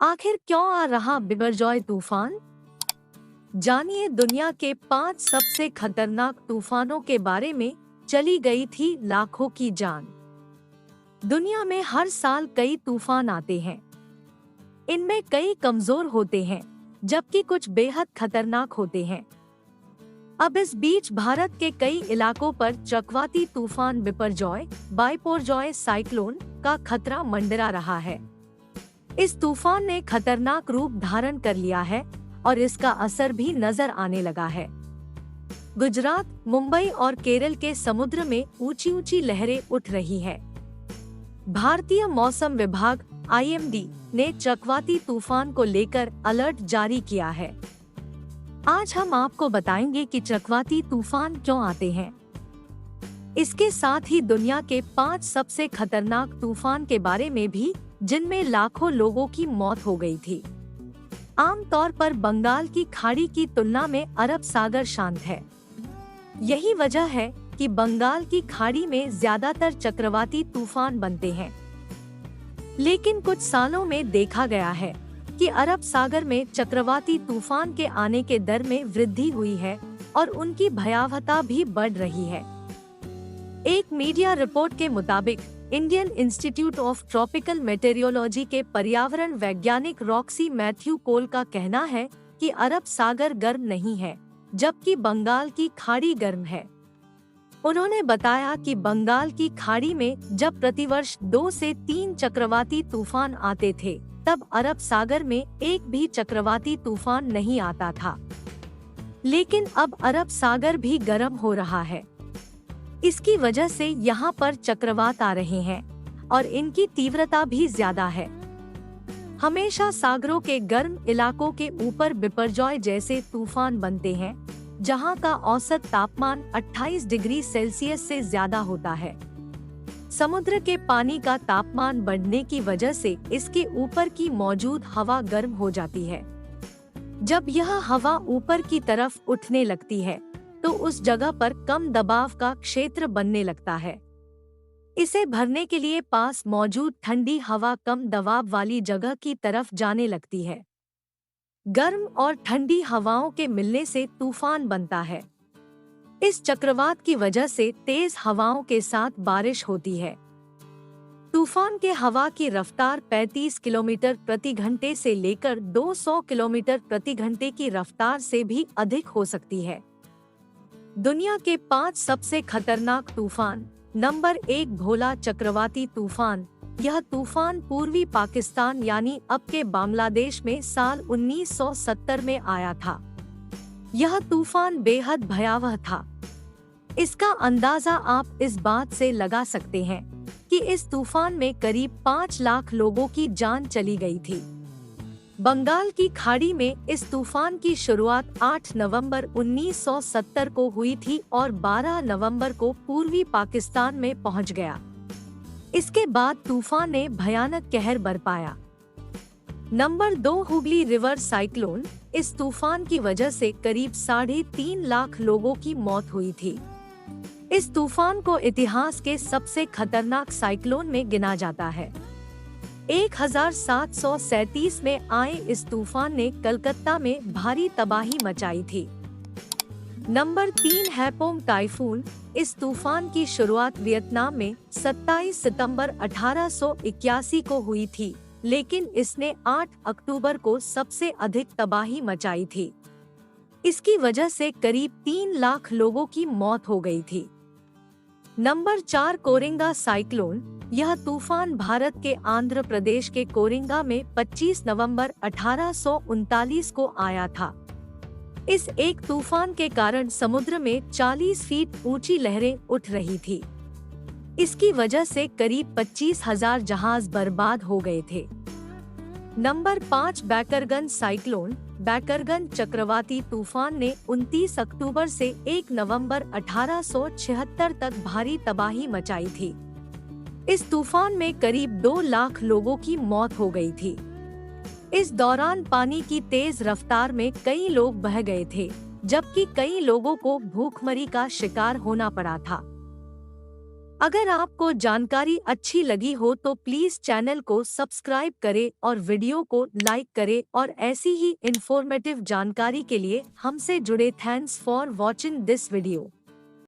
आखिर क्यों आ रहा बिपरजॉय तूफान? जानिए दुनिया के 5 सबसे खतरनाक तूफानों के बारे में। चली गई थी लाखों की जान। दुनिया में हर साल कई तूफान आते हैं। इनमें कई कमजोर होते हैं, जबकि कुछ बेहद खतरनाक होते हैं। अब इस बीच भारत के कई इलाकों पर चक्रवाती तूफान बिपरजॉय बाइपोरजॉय साइक्लोन का खतरा मंडरा रहा है। इस तूफान ने खतरनाक रूप धारण कर लिया है और इसका असर भी नजर आने लगा है। गुजरात, मुंबई और केरल के समुद्र में ऊंची ऊंची लहरें उठ रही है। भारतीय मौसम विभाग (IMD) ने चक्रवाती तूफान को लेकर अलर्ट जारी किया है। आज हम आपको बताएंगे कि चक्रवाती तूफान क्यों आते हैं। इसके साथ ही दुनिया के 5 सबसे खतरनाक तूफान के बारे में भी, जिनमें लाखों लोगों की मौत हो गई थी। आमतौर पर बंगाल की खाड़ी की तुलना में अरब सागर शांत है। यही वजह है कि बंगाल की खाड़ी में ज्यादातर चक्रवाती तूफान बनते हैं। लेकिन कुछ सालों में देखा गया है कि अरब सागर में चक्रवाती तूफान के आने के दर में वृद्धि हुई है और उनकी भयावहता भी बढ़ रही है। एक मीडिया रिपोर्ट के मुताबिक Indian institute of tropical meteorology के पर्यावरण वैज्ञानिक रॉक्सी मैथ्यू कोल का कहना है कि अरब सागर गर्म नहीं है, जबकि बंगाल की खाड़ी गर्म है। उन्होंने बताया कि बंगाल की खाड़ी में जब प्रतिवर्ष 2 से 3 चक्रवाती तूफान आते थे, तब अरब सागर में एक भी चक्रवाती तूफान नहीं आता था। लेकिन अब अरब सागर भी गर्म हो रहा है। इसकी वजह से यहाँ पर चक्रवात आ रहे हैं और इनकी तीव्रता भी ज्यादा है। हमेशा सागरों के गर्म इलाकों के ऊपर बिपरजॉय जैसे तूफान बनते हैं, जहाँ का औसत तापमान 28 डिग्री सेल्सियस से ज्यादा होता है। समुद्र के पानी का तापमान बढ़ने की वजह से इसके ऊपर की मौजूद हवा गर्म हो जाती है। जब यह हवा ऊपर की तरफ उठने लगती है, तो उस जगह पर कम दबाव का क्षेत्र बनने लगता है। इसे भरने के लिए पास मौजूद ठंडी हवा कम दबाव वाली जगह की तरफ जाने लगती है। गर्म और ठंडी हवाओं के मिलने से तूफान बनता है। इस चक्रवात की वजह से तेज हवाओं के साथ बारिश होती है। तूफान के हवा की रफ्तार 35 किलोमीटर प्रति घंटे से लेकर 200 किलोमीटर प्रति घंटे की रफ्तार से भी अधिक हो सकती है। दुनिया के 5 सबसे खतरनाक तूफान। नंबर 1, भोला चक्रवाती तूफान। यह तूफान पूर्वी पाकिस्तान यानी अब के बांग्लादेश में साल 1970 में आया था। यह तूफान बेहद भयावह था। इसका अंदाजा आप इस बात से लगा सकते हैं कि इस तूफान में करीब 5 लाख लोगों की जान चली गई थी। बंगाल की खाड़ी में इस तूफान की शुरुआत 8 नवंबर 1970 को हुई थी और 12 नवंबर को पूर्वी पाकिस्तान में पहुंच गया। इसके बाद तूफान ने भयानक कहर बरपाया। Number 2, Hooghly river cyclone. इस तूफान की वजह से करीब 3.5 लाख लोगों की मौत हुई थी। इस तूफान को इतिहास के सबसे खतरनाक साइक्लोन में गिना जाता है। 1737 में आए इस तूफान ने कलकत्ता में भारी तबाही मचाई थी। Number 3, Haiphong typhoon. इस तूफान की शुरुआत वियतनाम में 27 सितंबर 1881 को हुई थी, लेकिन इसने 8 अक्टूबर को सबसे अधिक तबाही मचाई थी। इसकी वजह से करीब 3 लाख लोगों की मौत हो गई थी। Number 4, Coringa cyclone. यह तूफान भारत के आंध्र प्रदेश के कोरिंगा में 25 नवंबर 1839 को आया था। इस एक तूफान के कारण समुद्र में 40 फीट ऊंची लहरें उठ रही थी। इसकी वजह से करीब 25,000 जहाज बर्बाद हो गए थे। Number 5, बैकरगन cyclone. बैकरगन चक्रवाती तूफान ने 29 अक्टूबर से 1 नवंबर 1876 तक भारी तबाही मचाई थी। इस तूफान में करीब 2 लाख लोगों की मौत हो गई थी। इस दौरान पानी की तेज रफ्तार में कई लोग बह गए थे, जबकि कई लोगों को भूखमरी का शिकार होना पड़ा था। अगर आपको जानकारी अच्छी लगी हो तो प्लीज चैनल को सब्सक्राइब करें और वीडियो को लाइक करें और ऐसी ही इंफॉर्मेटिव जानकारी के लिए हमसे जुड़े। Thanks for watching this video.